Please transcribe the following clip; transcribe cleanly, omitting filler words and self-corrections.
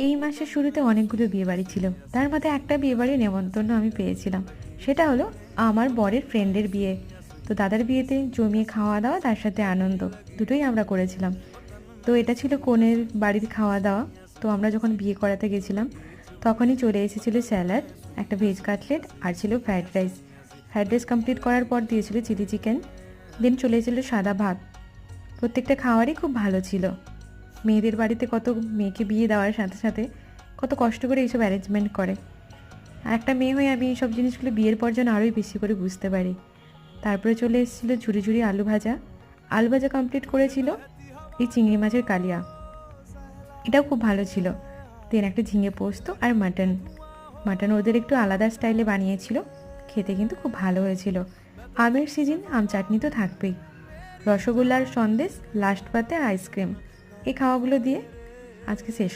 এই মাসের শুরুতে অনেকগুলো বিয়েবাড়ি ছিল, তার মধ্যে একটা বিয়েবাড়ির নেমন্তন্ন আমি পেয়েছিলাম। সেটা হলো আমার বরের ফ্রেন্ডের বিয়ে। তো দাদার বিয়েতে জমিয়ে খাওয়া দাওয়া, তার সাথে আনন্দ, দুটোই আমরা করেছিলাম। তো এটা ছিল কনের বাড়ির খাওয়া দাওয়া। তো আমরা যখন বিয়ে করাতে গেছিলাম তখনই চলে এসেছিলো স্যালাড, একটা ভেজ কাটলেট, আর ছিল fried rice. Fried rice complete করার পর দিয়েছিল চিলি চিকেন, দেন চলে এসেছিলো সাদা ভাত। প্রত্যেকটা খাওয়ারই খুব ভালো ছিল। মেয়েদের বাড়িতে কত মেয়েকে বিয়ে দেওয়ার সাথে সাথে কত কষ্ট করে এইসব অ্যারেঞ্জমেন্ট করে। আর একটা মেয়ে হয়ে আমি এইসব জিনিসগুলো বিয়ের পর যেন আরোই বেশি করে বুঝতে পারি। তারপরে চলে এসেছিলো ঝুরি ঝুরি আলু ভাজা। আলু ভাজা কমপ্লিট করেছিল এই চিংড়ি মাছের কালিয়া, এটাও খুব ভালো ছিল। দেন একটা ঝিঙে পোস্ত আর মাটন। মাটন ওদের একটু আলাদা স্টাইলে বানিয়েছিল, খেতে কিন্তু খুব ভালো হয়েছিল। আমের সিজন, আম চাটনি তো থাকবেই, রসগোল্লার সন্দেশ, লাস্ট পাতে আর আইসক্রিম। এই খাওয়াগুলো দিয়ে আজকে শেষ